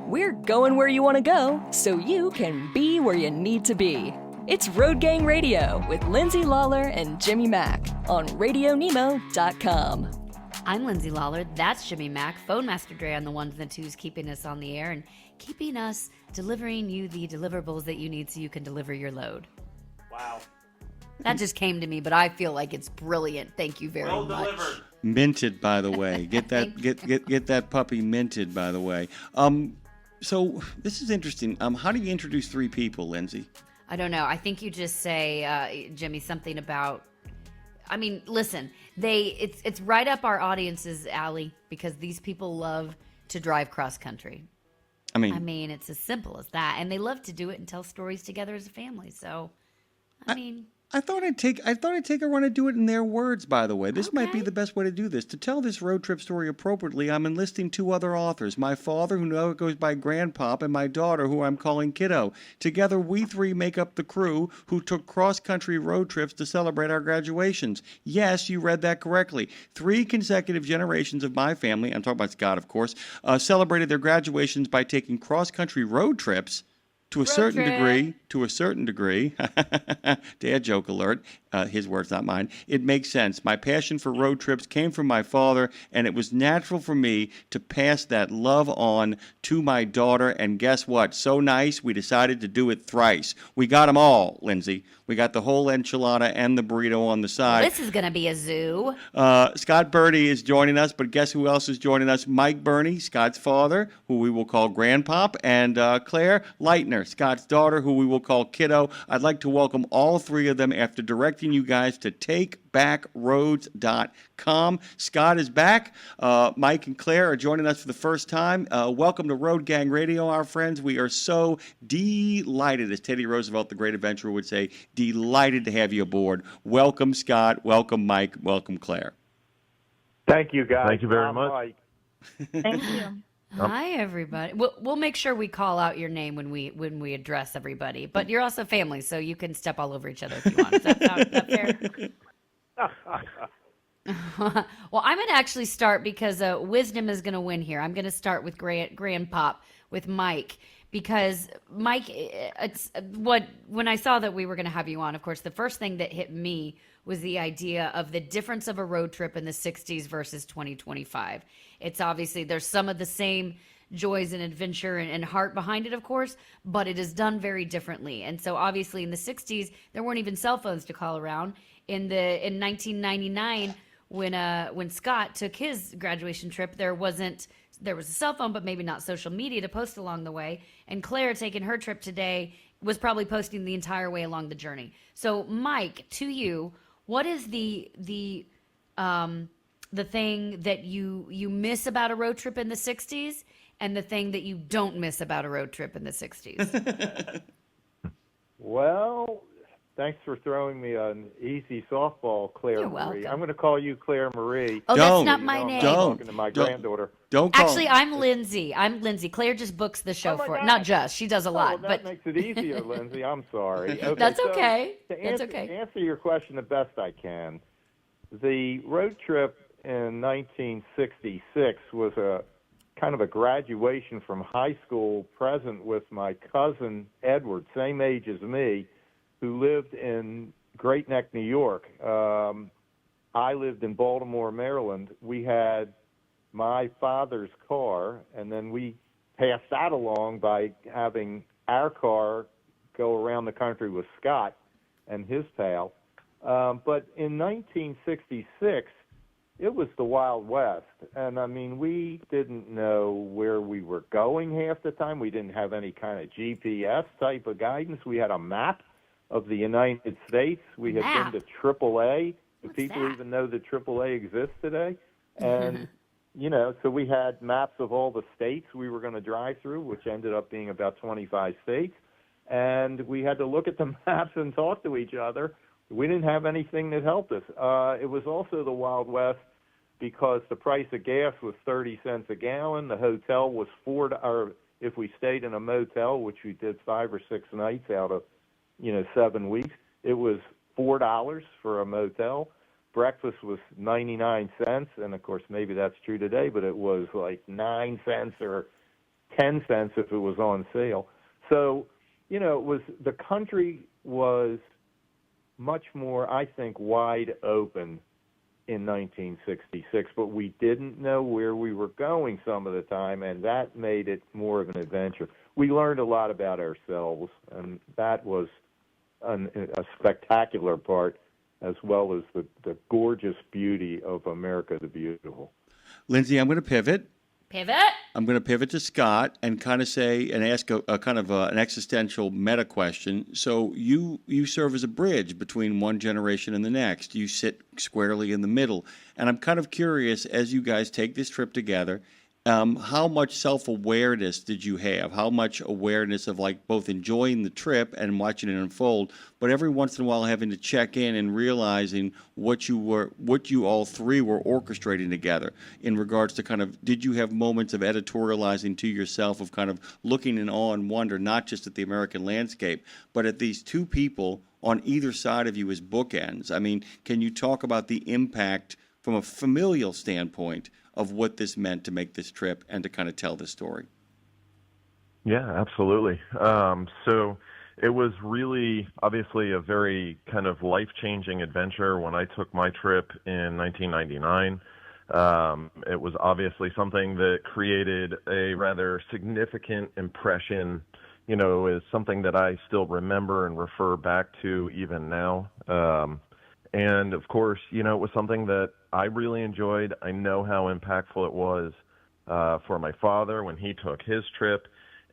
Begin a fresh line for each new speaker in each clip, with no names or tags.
We're going where you want to go so you can be where you need to be. It's Road Gang Radio with Lindsay Lawler and Jimmy Mac on RadioNemo.com.
I'm Lindsay Lawler. That's Jimmy Mac. Phone Master Dre on the ones and the twos, keeping us on the air and keeping us delivering you the deliverables that you need so you can deliver your load.
Wow.
That just came to me, but I feel like it's brilliant. Thank you very much.
Well delivered.
Minted, by the way. Get that get that puppy minted, by the way. So this is interesting. How do you introduce three people, Lindsay?
I don't know. I think you just say, Jimmy, something about. I mean, listen. It's right up our audience's alley because these people love to drive cross country. I mean, it's as simple as that, and they love to do it and tell stories together as a family. So,
I thought I'd take a run and do it in their words, by the way. This might be the best way to do this. To tell this road trip story appropriately, I'm enlisting two other authors. My father, who now goes by Grandpop, and my daughter, who I'm calling Kiddo. Together, we three make up the crew who took cross-country road trips to celebrate our graduations. Yes, you read that correctly. 3 consecutive generations of my family, I'm talking about Scott, of course, celebrated their graduations by taking cross-country road trips. To a certain degree, dad joke alert, his words, not mine, it makes sense. My passion for road trips came from my father, and it was natural for me to pass that love on to my daughter, and guess what? So nice, we decided to do it thrice. We got them all, Lindsay. We got the whole enchilada and the burrito on the side.
This is going to be a zoo.
Scott Berney is joining us, but guess who else is joining us? Mike Berney, Scott's father, who we will call Grandpop, and Claire Leitner, Scott's daughter, who we will call Kiddo. I'd like to welcome all three of them after directing you guys to takebackroads.com. Scott is back. Mike and Claire are joining us for the first time. Welcome to Road Gang Radio, our friends. We are so delighted, as Teddy Roosevelt, the great adventurer, would say, delighted to have you aboard. Welcome, Scott. Welcome, Mike. Welcome, Claire.
Thank you, guys.
Thank you very much.
Mike.
Thank you.
Hi, everybody. We'll make sure we call out your name when we address everybody. But you're also family, so you can step all over each other if you want. Is that fair? Well, I'm going to actually start because wisdom is going to win here. I'm going to start with Grandpop, with Mike, because Mike, when I saw that we were going to have you on, of course, the first thing that hit me was the idea of the difference of a road trip in the 60s versus 2025. It's obviously, there's some of the same joys and adventure and heart behind it, of course, but it is done very differently. And so obviously in the 60s, there weren't even cell phones to call around. In 1999, when Scott took his graduation trip, there was a cell phone, but maybe not social media to post along the way. And Claire, taking her trip today, was probably posting the entire way along the journey. So Mike, to you, what is the thing that you miss about a road trip in the 60s and the thing that you don't miss about a road trip in the 60s?
Well, thanks for throwing me an easy softball, Claire
You're
Marie.
welcome.
I'm going to call you Claire Marie.
Oh,
Don't.
that's not my name.
I'm talking to my granddaughter.
Don't call.
Actually, I'm Lindsay. Claire just books the show
Oh my
for it.
God.
Not just. She does a lot.
Well, that
but
makes it easier, Lindsay. I'm sorry. Okay,
That's
so
okay.
To
That's
answer,
okay.
answer your question the best I can, the road trip in 1966 was a kind of a graduation from high school present with my cousin Edward, same age as me, who lived in Great Neck, New York. I lived in Baltimore, Maryland. We had my father's car, and then we passed that along by having our car go around the country with Scott and his pal. But in 1966, it was the Wild West. And, I mean, we didn't know where we were going half the time. We didn't have any kind of GPS type of guidance. We had a map of the United States. We had been to AAA. Do people even know that AAA exists today? And, you know, so we had maps of all the states we were going to drive through, which ended up being about 25 states. And we had to look at the maps and talk to each other. We didn't have anything that helped us. It was also the Wild West because the price of gas was 30 cents a gallon. The hotel was $4, if we stayed in a motel, which we did 5 or 6 nights out of, 7 weeks, it was $4 for a motel. Breakfast was 99 cents, and of course maybe that's true today, but it was like 9 cents or 10 cents if it was on sale. So, the country was much more, I think, wide open in 1966, but we didn't know where we were going some of the time, and that made it more of an adventure. We learned a lot about ourselves, and that was a spectacular part, as well as the gorgeous beauty of America the Beautiful.
Lindsay, I'm going to pivot.
Pivot?
I'm going to pivot to Scott and kind of say and ask a kind of an existential meta question. So you serve as a bridge between one generation and the next. You sit squarely in the middle. And I'm kind of curious, as you guys take this trip together, how much self-awareness did you have? How much awareness of like both enjoying the trip and watching it unfold, but every once in a while having to check in and realizing what you all three were orchestrating together in regards to kind of, did you have moments of editorializing to yourself of kind of looking in awe and wonder, not just at the American landscape, but at these two people on either side of you as bookends? I mean, can you talk about the impact from a familial standpoint of what this meant to make this trip and to kind of tell this story?
Yeah, absolutely. So it was really, obviously, a very kind of life-changing adventure when I took my trip in 1999. It was obviously something that created a rather significant impression, is something that I still remember and refer back to even now. And of course, it was something that I really enjoyed. I know how impactful it was for my father when he took his trip.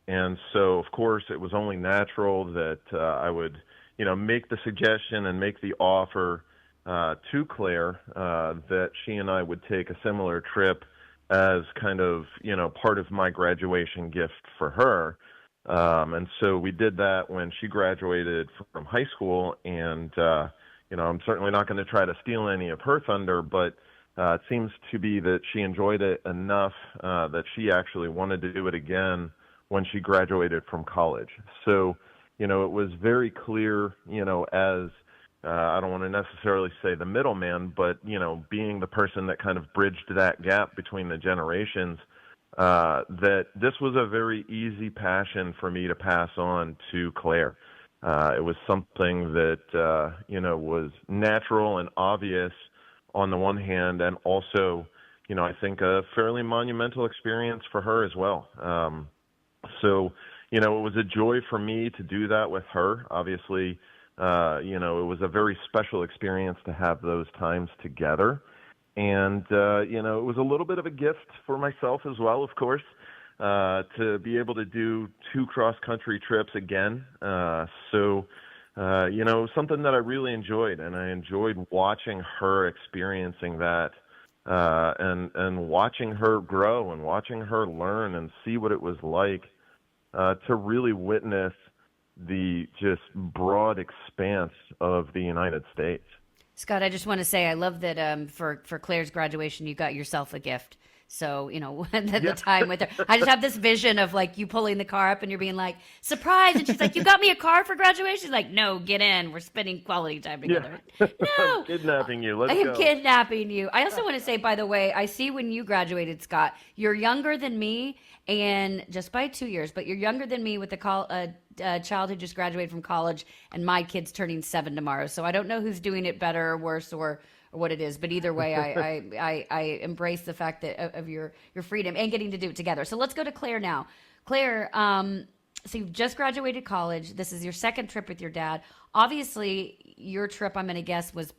And so, of course, it was only natural that I would, make the suggestion and make the offer to Claire that she and I would take a similar trip as kind of, part of my graduation gift for her. And so we did that when she graduated from high school, and I'm certainly not going to try to steal any of her thunder, but it seems to be that she enjoyed it enough that she actually wanted to do it again when she graduated from college. So, it was very clear, as I don't want to necessarily say the middleman, but, being the person that kind of bridged that gap between the generations, that this was a very easy passion for me to pass on to Claire. It was something that, was natural and obvious on the one hand, and also, I think a fairly monumental experience for her as well. So, it was a joy for me to do that with her. Obviously, it was a very special experience to have those times together. And, it was a little bit of a gift for myself as well, of course. To be able to do 2 cross-country trips again. So, something that I really enjoyed, and I enjoyed watching her experiencing that, and watching her grow and watching her learn and see what it was like to really witness the just broad expanse of the United States.
Scott, I just want to say I love that for Claire's graduation, you got yourself a gift. So, the time with her, I just have this vision of like you pulling the car up and you're being like, surprise. And she's like, you got me a car for graduation? She's like, no, get in. We're spending quality time together.
Yeah.
No.
I'm kidnapping you. Let's
I am
go.
kidnapping you. I also want to say, by the way, I see when you graduated, Scott, you're younger than me and just by 2 years, but you're younger than me with a child who just graduated from college, and my kid's turning 7 tomorrow. So I don't know who's doing it better or worse or what it is, but either way, I embrace the fact that of your freedom and getting to do it together. So let's go to Claire now. Claire, so you've just graduated college. This is your second trip with your dad. Obviously, your trip, I'm going to guess, was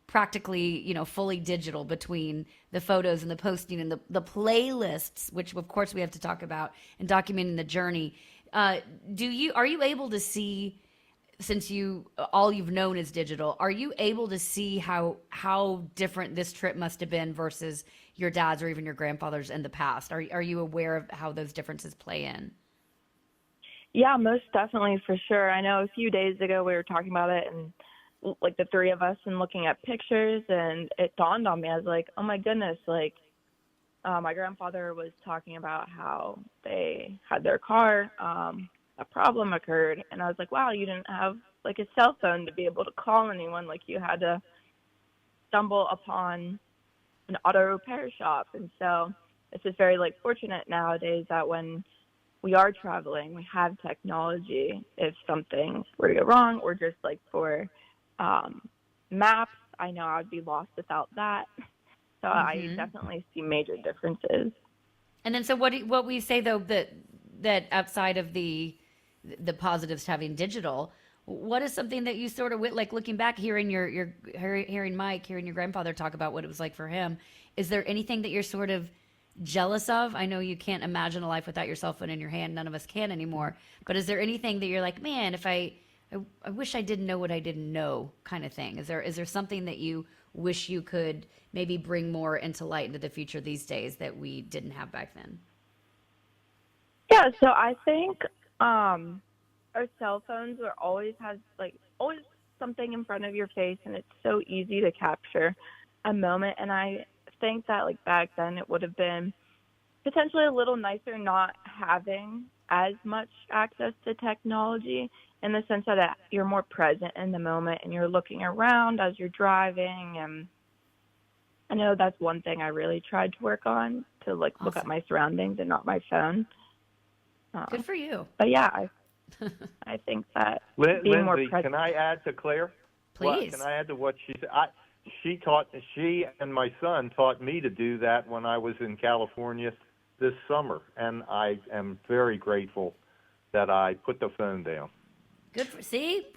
practically, fully digital between the photos and the posting and the playlists, which of course we have to talk about, and documenting the journey. Are you able to see, since all you've known is digital, are you able to see how different this trip must have been versus your dad's or even your grandfather's in the past? Are you aware of how those differences play in?
Yeah, most definitely, for sure. I know a few days ago we were talking about it, and like the three of us, and looking at pictures, and it dawned on me. I was like, oh my goodness, like my grandfather was talking about how they had their car, a problem occurred, and I was like, wow, you didn't have like a cell phone to be able to call anyone, like you had to stumble upon an auto repair shop. And so it's just very like fortunate nowadays that when we are traveling, we have technology. If something were to go wrong, or just like for maps, I know I'd be lost without that. So I definitely see major differences.
And then, so what we say though, that outside of the positives to having digital, what is something that you sort of like looking back, hearing hearing Mike, hearing your grandfather talk about what it was like for him? Is there anything that you're sort of jealous of? I know you can't imagine a life without your cell phone in your hand. None of us can anymore. But is there anything that you're like, man, if I wish I didn't know what I didn't know, kind of thing? Is there something that you wish you could maybe bring more into light into the future these days that we didn't have back then?
Yeah, so I think our cell phones are always something in front of your face, and it's so easy to capture a moment. And I think that like back then it would have been potentially a little nicer not having as much access to technology, in the sense that you're more present in the moment and you're looking around as you're driving. And I know that's one thing I really tried to work on, to like look at my surroundings and not my phone.
Good for you.
But yeah, I think that being
Lindsay,
more present.
can I add to Claire?
Please.
Can I add to what she said? She and my son taught me to do that when I was in California this summer, and I am very grateful that I put the phone down.
See,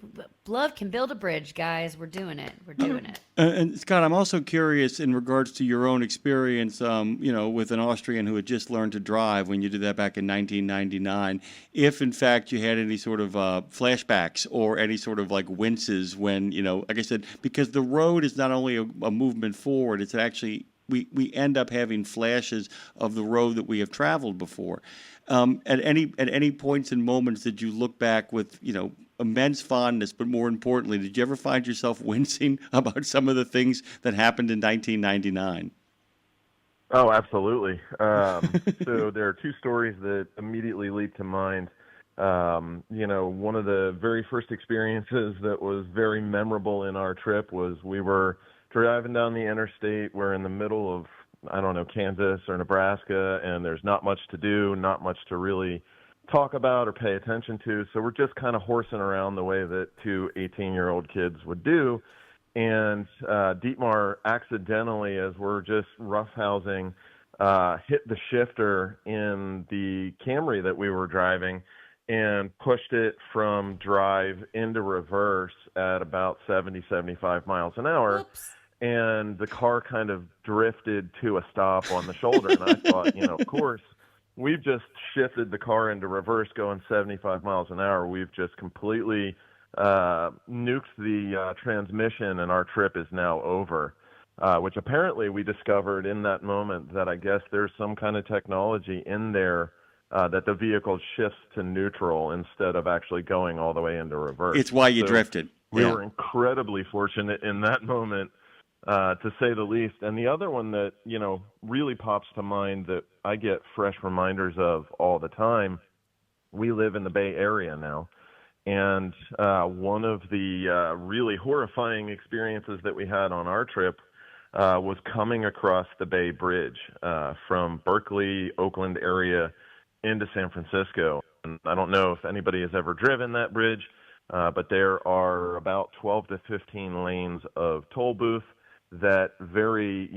love can build a bridge, guys. We're doing it.
And Scott, I'm also curious in regards to your own experience, with an Austrian who had just learned to drive when you did that back in 1999. If in fact you had any sort of flashbacks or any sort of like winces when, like I said, because the road is not only a movement forward, it's actually we end up having flashes of the road that we have traveled before. At any points and moments did you look back with immense fondness, but more importantly, did you ever find yourself wincing about some of the things that happened in 1999?
Oh, absolutely. So there are two stories that immediately leap to mind. One of the very first experiences that was very memorable in our trip was we were driving down the interstate. We're in the middle of, Kansas or Nebraska, and there's not much to do, not much to really talk about or pay attention to. So we're just kind of horsing around the way that two 18-year-old kids would do. And Dietmar accidentally, as we're just roughhousing, hit the shifter in the Camry that we were driving and pushed it from drive into reverse at about 70, 75 miles an hour.
Oops.
And the car kind of drifted to a stop on the shoulder. And I thought, of course, we've just shifted the car into reverse going 75 miles an hour. We've just completely nuked the transmission, and our trip is now over, which apparently we discovered in that moment that I guess there's some kind of technology in there that the vehicle shifts to neutral instead of actually going all the way into reverse.
It's why you drifted.
We were incredibly fortunate in that moment, to say the least. And the other one that, really pops to mind that I get fresh reminders of all the time, we live in the Bay Area now. And one of the really horrifying experiences that we had on our trip was coming across the Bay Bridge from Berkeley, Oakland area into San Francisco. And I don't know if anybody has ever driven that bridge, but there are about 12 to 15 lanes of toll booth that very,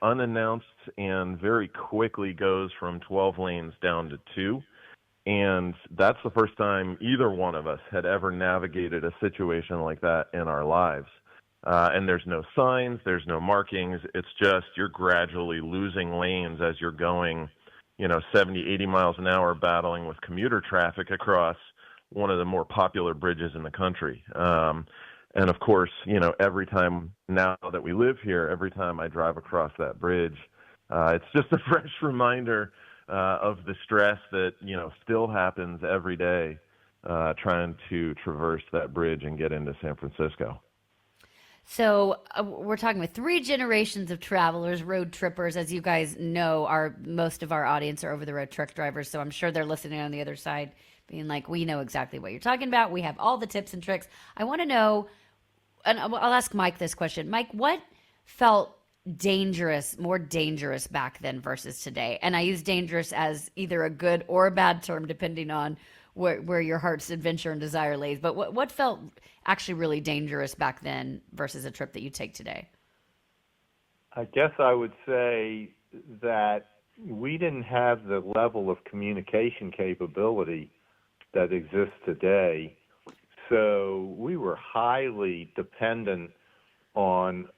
unannounced and very quickly goes from 12 lanes down to 2. And that's the first time either one of us had ever navigated a situation like that in our lives. And there's no signs, there's no markings. It's just you're gradually losing lanes as you're going, 70, 80 miles an hour, battling with commuter traffic across one of the more popular bridges in the country. And of course, every time now that we live here, every time I drive across that bridge, it's just a fresh reminder of the stress that, still happens every day trying to traverse that bridge and get into San Francisco.
So we're talking with 3 generations of travelers, road trippers. As you guys know, most of our audience are over-the-road truck drivers, so I'm sure they're listening on the other side being like, we know exactly what you're talking about. We have all the tips and tricks. I want to know, and I'll ask Mike this question. Mike, what felt more dangerous back then versus today? And I use dangerous as either a good or a bad term, depending on where your heart's adventure and desire lays. But what felt actually really dangerous back then versus a trip that you take today?
I guess I would say that we didn't have the level of communication capability that exists today. So we were highly dependent on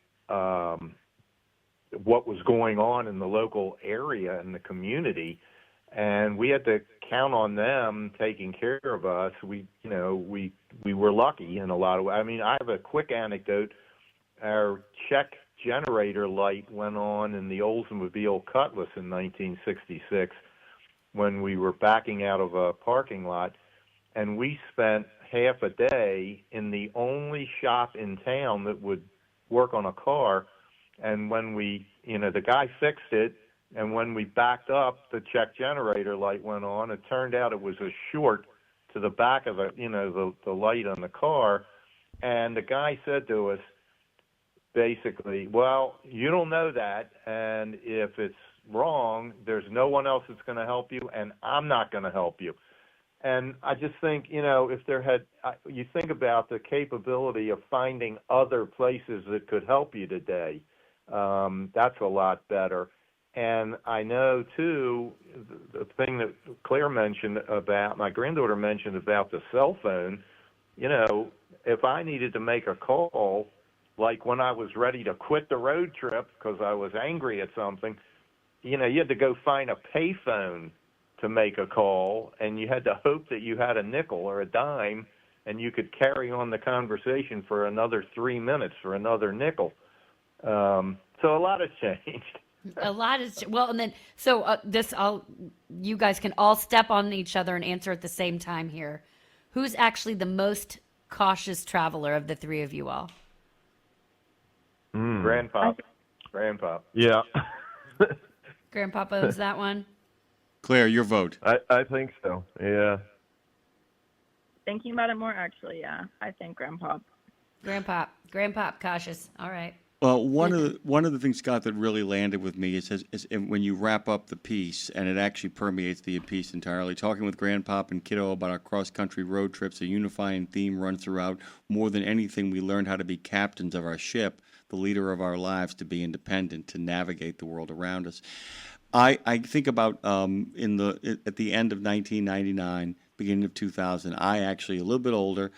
what was going on in the local area and the community, and we had to count on them taking care of us. We were lucky in a lot of ways. I mean, I have a quick anecdote. Our check generator light went on in the Oldsmobile Cutlass in 1966 when we were backing out of a parking lot, and we spent half a day in the only shop in town that would work on a car. And when the guy fixed it, and when we backed up, the check generator light went on. It turned out it was a short to the back of the light on the car. And the guy said to us, basically, well, you don't know that, and if it's wrong, there's no one else that's going to help you, and I'm not going to help you. And I just think, if you think about the capability of finding other places that could help you today, that's a lot better. And I know, too, the thing that Claire mentioned about, my granddaughter mentioned about the cell phone, if I needed to make a call, like when I was ready to quit the road trip because I was angry at something, you had to go find a payphone to make a call, and you had to hope that you had a nickel or a dime, and you could carry on the conversation for another 3 minutes for another nickel. So a lot has changed.
A lot is well, and then you guys can all step on each other and answer at the same time here. Who's actually the most cautious traveler of the three of you all?
Grandpa.
Yeah.
Grandpapa owns that one.
Claire, your vote.
I think so. Yeah.
Thinking about it more, actually, yeah, I think Grandpa.
Grandpa, cautious. All right.
Well, one of the things, Scott, that really landed with me is when you wrap up the piece, and it actually permeates the piece entirely. Talking with Grandpop and Kiddo about our cross-country road trips, a unifying theme runs throughout. More than anything, we learned how to be captains of our ship, the leader of our lives, to be independent, to navigate the world around us. I think about at the end of 1999, beginning of 2000, I actually, a little bit older,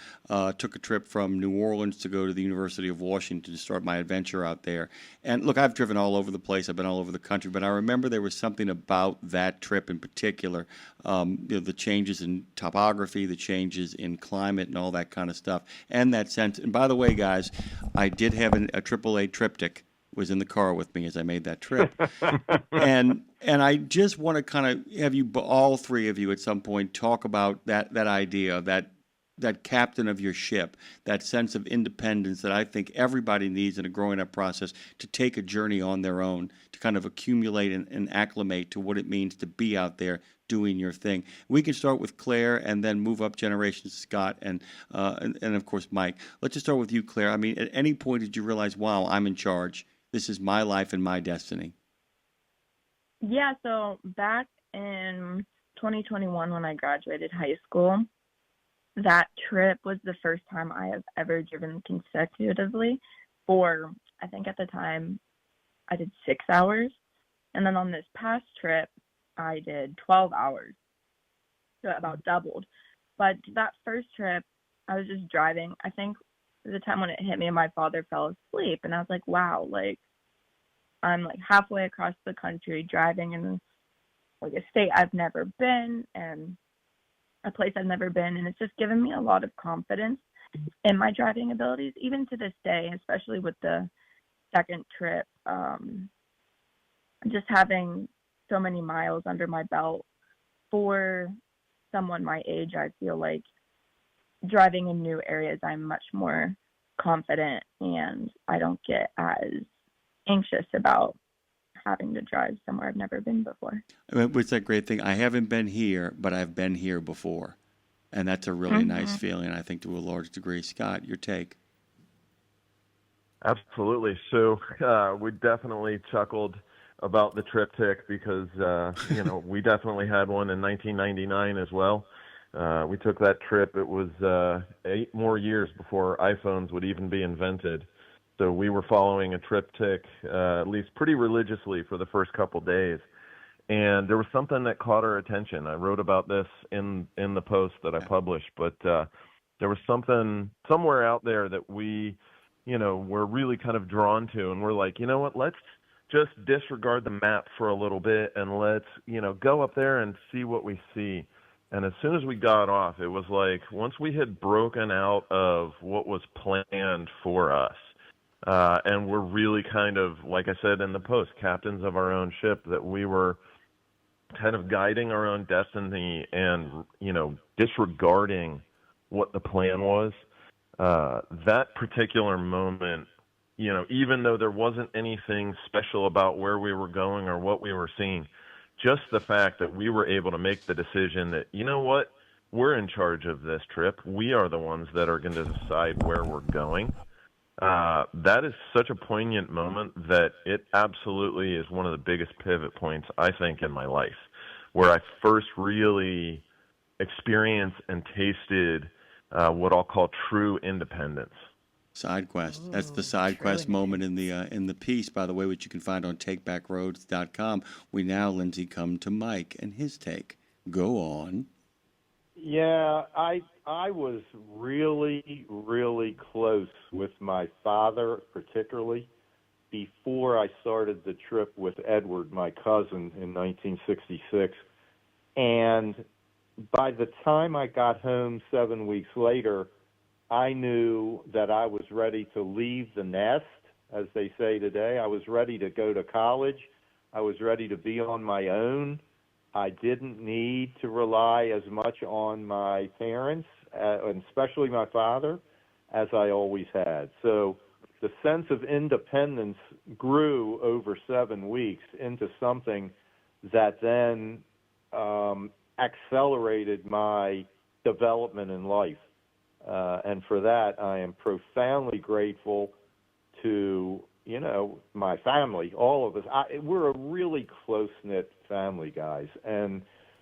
took a trip from New Orleans to go to the University of Washington to start my adventure out there. And look, I've driven all over the place. I've been all over the country. But I remember there was something about that trip in particular, the changes in topography, the changes in climate and all that kind of stuff, and that sense. And by the way, guys, I did have a AAA triptych was in the car with me as I made that trip. and I just want to kind of have you, all three of you at some point, talk about that idea, that captain of your ship, that sense of independence that I think everybody needs in a growing up process to take a journey on their own, to kind of accumulate and acclimate to what it means to be out there doing your thing. We can start with Claire and then move up generations, Scott, and of course Mike. Let's just start with you, Claire. I mean, at any point did you realize, wow, I'm in charge? This is my life and my destiny.
Yeah, so back in 2021 when I graduated high school, that trip was the first time I have ever driven consecutively for, I think at the time, I did 6 hours. And then on this past trip, I did 12 hours. So about doubled. But that first trip, I was just driving. I think the time when it hit me, my father fell asleep, and I was like, wow, like I'm like halfway across the country driving in like a state I've never been and a place I've never been, and it's just given me a lot of confidence in my driving abilities, even to this day, especially with the second trip. Just having so many miles under my belt for someone my age, I feel like driving in new areas, I'm much more confident and I don't get as anxious about having to drive somewhere I've never been before.
I mean, what's that great thing? I haven't been here, but I've been here before. And that's a really nice feeling, I think, to a large degree. Scott, your take?
Absolutely. So we definitely chuckled about the triptych because we definitely had one in 1999 as well. We took that trip. It was 8 more years before iPhones would even be invented. So we were following a triptych at least pretty religiously for the first couple days. And there was something that caught our attention. I wrote about this in the post that I published, but there was something somewhere out there that we, were really kind of drawn to. And we're like, you know what, let's just disregard the map for a little bit and let's, go up there and see what we see. And as soon as we got off, it was like once we had broken out of what was planned for us, and we're really kind of, like I said in the post, captains of our own ship, that we were kind of guiding our own destiny and, disregarding what the plan was. That particular moment, even though there wasn't anything special about where we were going or what we were seeing, just the fact that we were able to make the decision that, you know what, we're in charge of this trip. We are the ones that are going to decide where we're going. That is such a poignant moment that it absolutely is one of the biggest pivot points, I think, in my life, where I first really experienced and tasted what I'll call true independence.
Side quest. That's the side quest moment in the piece, by the way, which you can find on takebackroads.com. We now, Lindsay, come to Mike and his take. Go on.
Yeah, I was really, really close with my father, particularly before I started the trip with Edward, my cousin, in 1966. And by the time I got home 7 weeks later, I knew that I was ready to leave the nest, as they say today. I was ready to go to college. I was ready to be on my own. I didn't need to rely as much on my parents, and especially my father, as I always had. So the sense of independence grew over 7 weeks into something that then accelerated my development in life. And for that, I am profoundly grateful to, my family, all of us. We're a really close-knit family, guys, and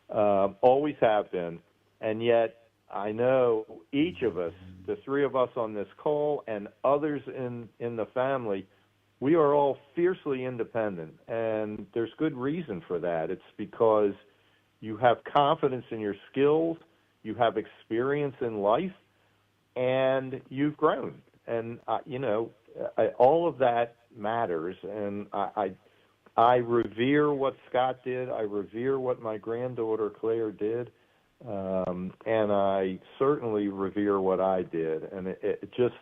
always have been. And yet I know each of us, the three of us on this call and others in the family, we are all fiercely independent. And there's good reason for that. It's because you have confidence in your skills, you have experience in life, and you've grown. And, all of that matters. And I revere what Scott did. I revere what my granddaughter Claire did. And I certainly revere what I did. And it just,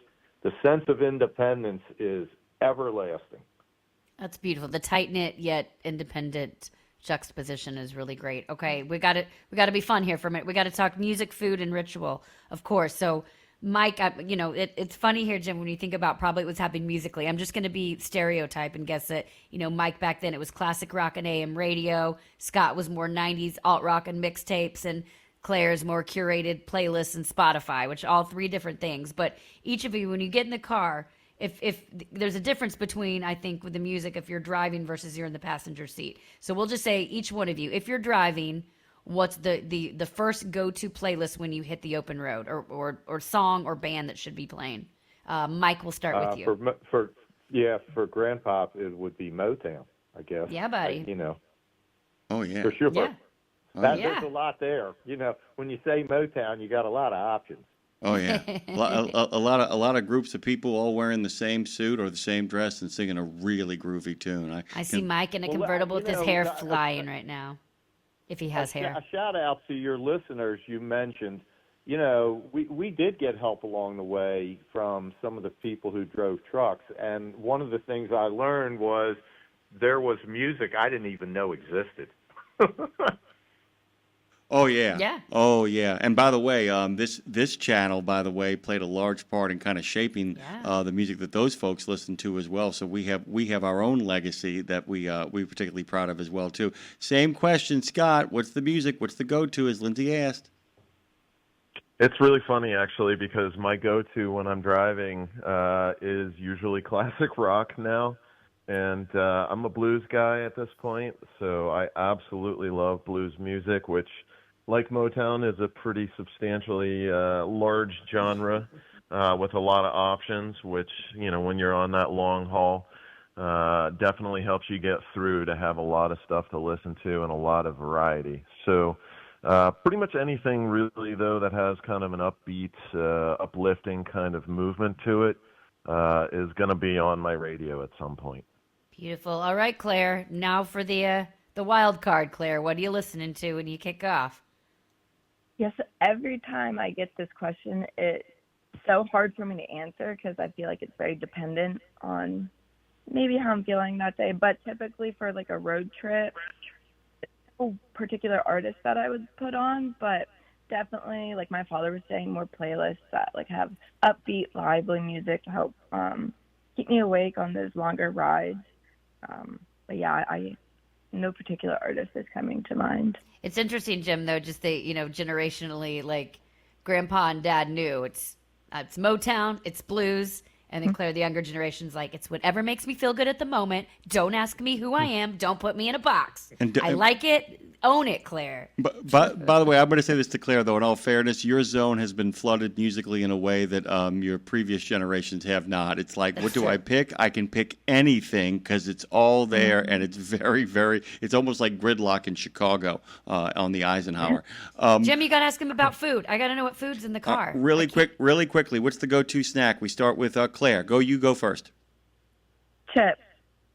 the sense of independence is everlasting.
That's beautiful. The tight-knit yet independent juxtaposition is really great. Okay, we got to be fun here for a minute. We got to talk music, food, and ritual, of course. So, Mike, it's funny here, Jim, when you think about probably what's happening musically. I'm just going to be stereotype and guess that, Mike back then, it was classic rock and AM radio. Scott was more 90s alt rock and mixtapes, and Claire's more curated playlists and Spotify, which all three different things. But each of you, when you get in the car, if there's a difference between, I think, with the music, if you're driving versus you're in the passenger seat. So we'll just say each one of you, if you're driving, what's the first go-to playlist when you hit the open road, or song or band that should be playing? Mike, we'll start with you.
For Grandpop, it would be Motown, I guess.
Yeah, buddy.
Oh, yeah.
For sure.
Yeah.
There's a lot there. When you say Motown, you got a lot of options.
Oh yeah, a lot of groups of people all wearing the same suit or the same dress and singing a really groovy tune.
I see Mike in a convertible with his hair flying right now, if he has hair.
A shout out to your listeners. You mentioned, we did get help along the way from some of the people who drove trucks, and one of the things I learned was there was music I didn't even know existed.
Oh yeah.
Yeah.
Oh yeah. And by the way, this channel, by the way, played a large part in kind of shaping the music that those folks listened to as well. So we have our own legacy that we're particularly proud of as well too. Same question, Scott. What's the music? What's the go-to? As Lindsay asked.
It's really funny, actually, because my go-to when I'm driving is usually classic rock now. And I'm a blues guy at this point, so I absolutely love blues music, which, like Motown, is a pretty substantially large genre with a lot of options, which, when you're on that long haul, definitely helps you get through to have a lot of stuff to listen to and a lot of variety. So pretty much anything really, though, that has kind of an upbeat, uplifting kind of movement to it is going to be on my radio at some point.
Beautiful. All right, Claire. Now for the wild card, Claire. What are you listening to when you kick off?
Yes, every time I get this question, it's so hard for me to answer because I feel like it's very dependent on maybe how I'm feeling that day. But typically for like a road trip, no particular artist that I would put on, but definitely, like my father was saying, more playlists that like have upbeat, lively music to help keep me awake on those longer rides. But yeah, no particular artist is coming to mind.
It's interesting, Jim, though, just generationally, like grandpa and dad knew it's Motown, it's blues, and then Claire, the younger generation's like, it's whatever makes me feel good at the moment. Don't ask me who I am. Don't put me in a box. I like it. Own it, Claire.
But by the way, I'm going to say this to Claire, though. In all fairness, your zone has been flooded musically in a way that your previous generations have not. It's like, what do I pick? I can pick anything because it's all there, and it's very, very. It's almost like gridlock in Chicago on the Eisenhower.
Jim, you got to ask him about food. I got to know what food's in the car.
Really quickly. What's the go-to snack? We start with Claire. You go first.
Chips.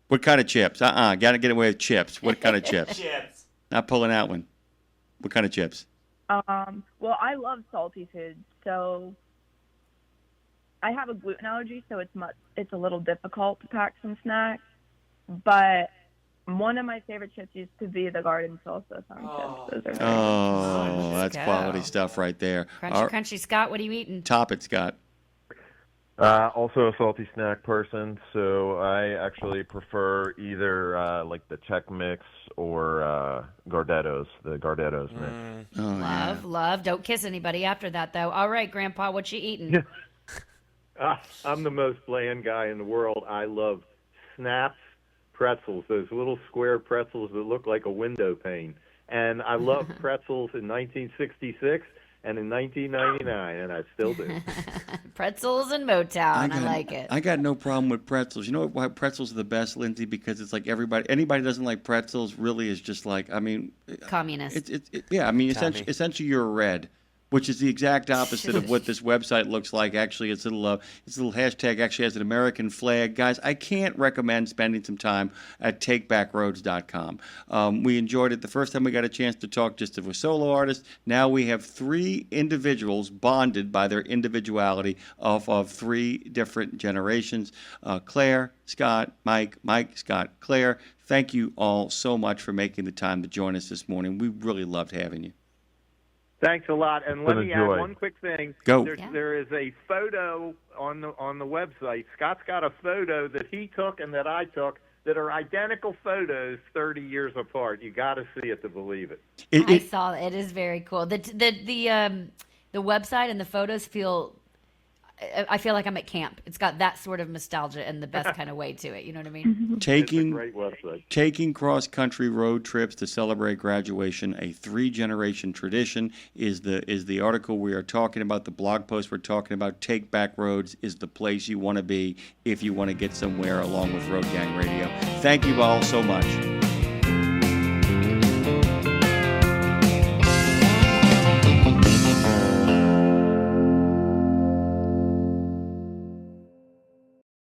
What kind of chips? Got to get away with chips. What kind of chips?
Chips.
Not pulling out one. What kind of chips?
Well, I love salty foods, so I have a gluten allergy, so it's a little difficult to pack some snacks. But one of my favorite chips used to be the garden salsa chips. Those are
that's quality stuff right there.
Crunchy. Scott, what are you eating?
Top it, Scott.
Also a salty snack person, so I actually prefer either like the Chex Mix or Gardettos, the Gardettos mix.
Love. Don't kiss anybody after that, though. All right, Grandpa, what you eating?
I'm the most bland guy in the world. I love Snaps pretzels, those little square pretzels that look like a window pane. And I love pretzels in 1966. And in 1999, and I still do.
Pretzels and Motown. I like it.
I got no problem with pretzels. You know why pretzels are the best, Lindsay? Because it's like anybody doesn't like pretzels really is just like,
communist.
Essentially you're a red, which is the exact opposite of what this website looks like. Actually, its little hashtag actually has an American flag. Guys, I can't recommend spending some time at takebackroads.com. We enjoyed it the first time we got a chance to talk just with solo artists. Now we have 3 individuals bonded by their individuality of 3 different generations. Claire, Scott, Mike, Scott, Claire, thank you all so much for making the time to join us this morning. We really loved having you.
Thanks a lot. And let me add one quick thing.
Go.
There is a photo on the website. Scott's got a photo that he took and that I took that are identical photos 30 years apart. You got to see it to believe it.
I saw it. It is very cool. The website and the photos I feel like I'm at camp. It's got that sort of nostalgia and the best kind of way to it. You know what I mean?
It's a great website.
Taking cross-country road trips to celebrate graduation, a 3-generation tradition, is the article we are talking about. The blog post we're talking about. Take Back Roads is the place you want to be if you want to get somewhere along with Road Gang Radio. Thank you all so much.